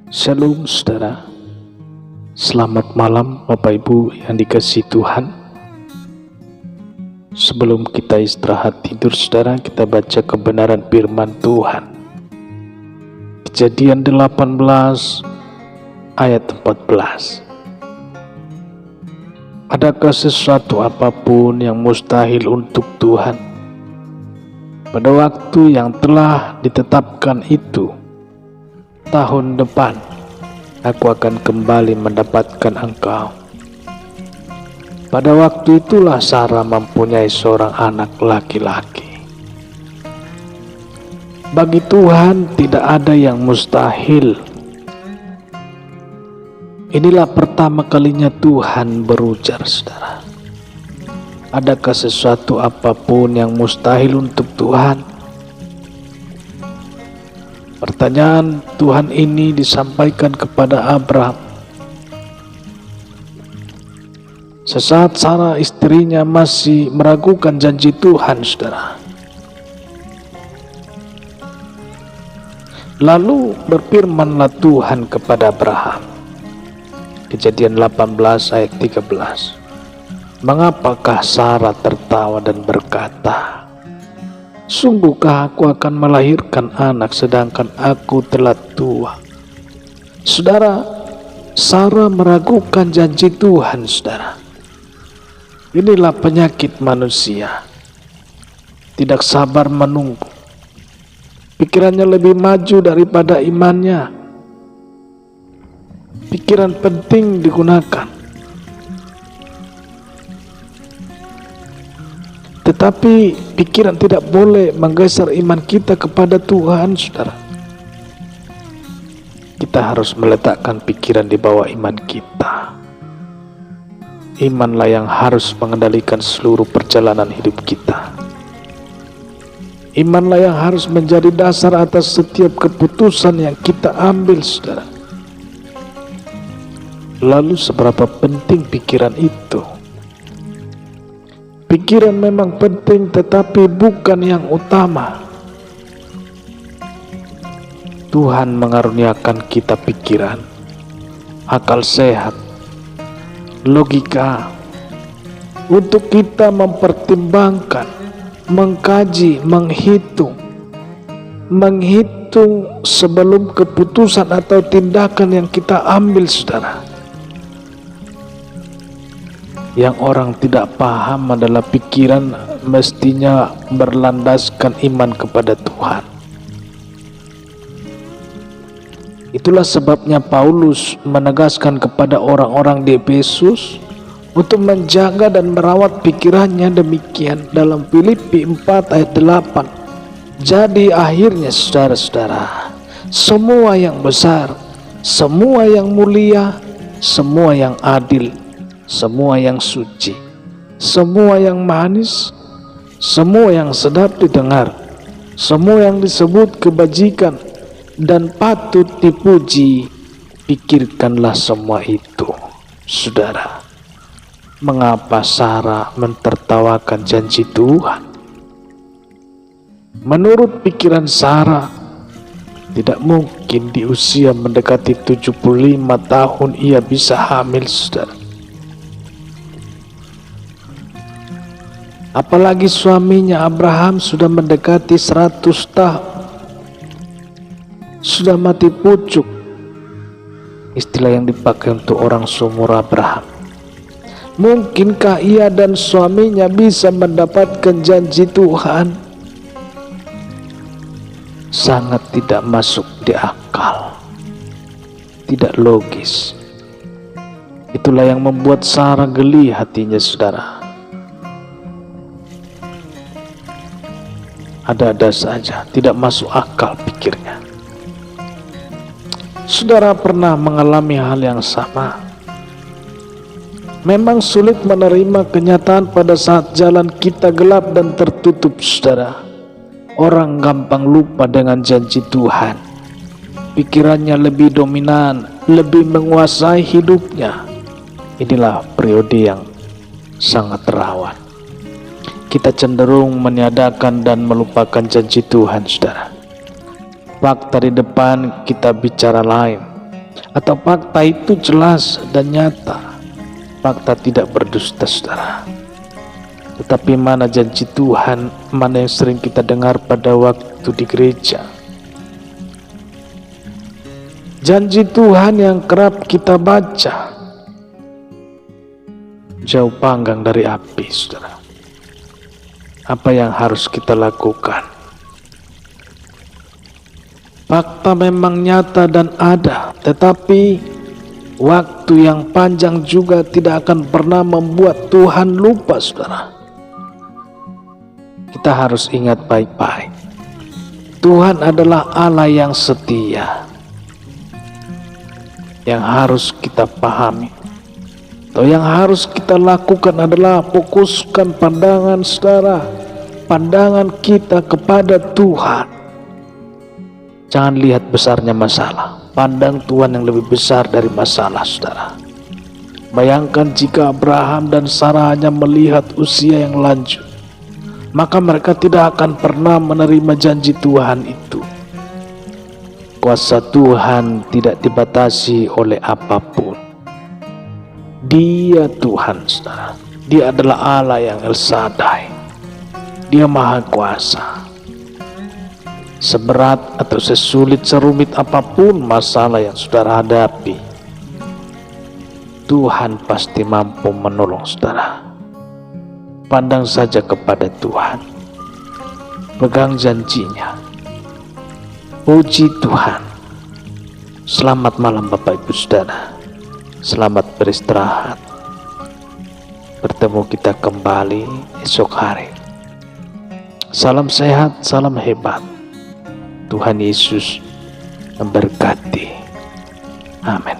Shalom saudara, selamat malam Bapak Ibu yang dikasihi Tuhan. Sebelum kita istirahat tidur saudara, kita baca kebenaran firman Tuhan. Kejadian 18 ayat 14. Adakah sesuatu apapun yang mustahil untuk Tuhan? Pada waktu yang telah ditetapkan itu, tahun depan aku akan kembali mendapatkan engkau. Pada waktu itulah Sarah mempunyai seorang anak laki-laki. Bagi Tuhan tidak ada yang mustahil. Inilah pertama kalinya Tuhan berujar, saudara. Adakah sesuatu apapun yang mustahil untuk Tuhan? Pertanyaan Tuhan ini disampaikan kepada Abraham. Sesaat Sarah istrinya masih meragukan janji Tuhan, saudara. Lalu berfirmanlah Tuhan kepada Abraham. Kejadian 18 ayat 13. Mengapakah Sarah tertawa dan berkata, sungguhkah aku akan melahirkan anak sedangkan aku telah tua? Saudara, Sarah meragukan janji Tuhan, saudara. Inilah penyakit manusia. Tidak sabar menunggu. Pikirannya lebih maju daripada imannya. Pikiran penting digunakan, tetapi pikiran tidak boleh menggeser iman kita kepada Tuhan, saudara. Kita harus meletakkan pikiran di bawah iman kita. Imanlah yang harus mengendalikan seluruh perjalanan hidup kita. Imanlah yang harus menjadi dasar atas setiap keputusan yang kita ambil, saudara. Lalu seberapa penting pikiran itu? Pikiran memang penting, tetapi bukan yang utama. Tuhan mengaruniakan kita pikiran, akal sehat, logika, untuk kita mempertimbangkan, mengkaji, menghitung sebelum keputusan atau tindakan yang kita ambil, saudara. Yang orang tidak paham adalah pikiran mestinya berlandaskan iman kepada Tuhan. Itulah sebabnya Paulus menegaskan kepada orang-orang di Efesus untuk menjaga dan merawat pikirannya demikian dalam Filipi 4 ayat 8. Jadi akhirnya saudara-saudara, semua yang besar, semua yang mulia, semua yang adil, semua yang suci, semua yang manis, semua yang sedap didengar, semua yang disebut kebajikan dan patut dipuji, pikirkanlah semua itu. Saudara, mengapa Sarah mentertawakan janji Tuhan? Menurut pikiran Sarah, tidak mungkin di usia mendekati 75 tahun ia bisa hamil, saudara. Apalagi suaminya Abraham sudah mendekati 100 tahun, sudah mati pucuk, istilah yang dipakai untuk orang seumur Abraham. Mungkinkah ia dan suaminya bisa mendapatkan janji Tuhan? Sangat tidak masuk di akal, tidak logis. Itulah yang membuat Sarah geli hatinya, saudara. Ada-ada saja, tidak masuk akal pikirnya. Saudara pernah mengalami hal yang sama? Memang sulit menerima kenyataan pada saat jalan kita gelap dan tertutup, saudara. Orang gampang lupa dengan janji Tuhan. Pikirannya lebih dominan, lebih menguasai hidupnya. Inilah periode yang sangat rawan. Kita cenderung meniadakan dan melupakan janji Tuhan, saudara. Fakta di depan kita bicara lain, atau fakta itu jelas dan nyata. Fakta tidak berdusta, saudara. Tetapi mana janji Tuhan, mana yang sering kita dengar pada waktu di gereja? Janji Tuhan yang kerap kita baca, jauh panggang dari api, saudara. Apa yang harus kita lakukan? Fakta memang nyata dan ada, tetapi waktu yang panjang juga tidak akan pernah membuat Tuhan lupa, saudara. Kita harus ingat baik-baik. Tuhan adalah Allah yang setia. Yang harus kita pahami atau yang harus kita lakukan adalah fokuskan pandangan, saudara, pandangan kita kepada Tuhan. Jangan lihat besarnya masalah, pandang Tuhan yang lebih besar dari masalah, saudara. Bayangkan jika Abraham dan Sarah hanya melihat usia yang lanjut, maka mereka tidak akan pernah menerima janji Tuhan itu. Kuasa Tuhan tidak dibatasi oleh apapun. Dia Tuhan, saudara. Dia adalah Allah yang El Shaddai. Dia Maha Kuasa. Seberat atau sesulit, serumit apapun masalah yang saudara hadapi, Tuhan pasti mampu menolong saudara. Pandang saja kepada Tuhan. Pegang janjinya. Puji Tuhan. Selamat malam Bapak Ibu Saudara. Selamat beristirahat. Bertemu kita kembali esok hari. Salam sehat, salam hebat. Tuhan Yesus memberkati. Amin.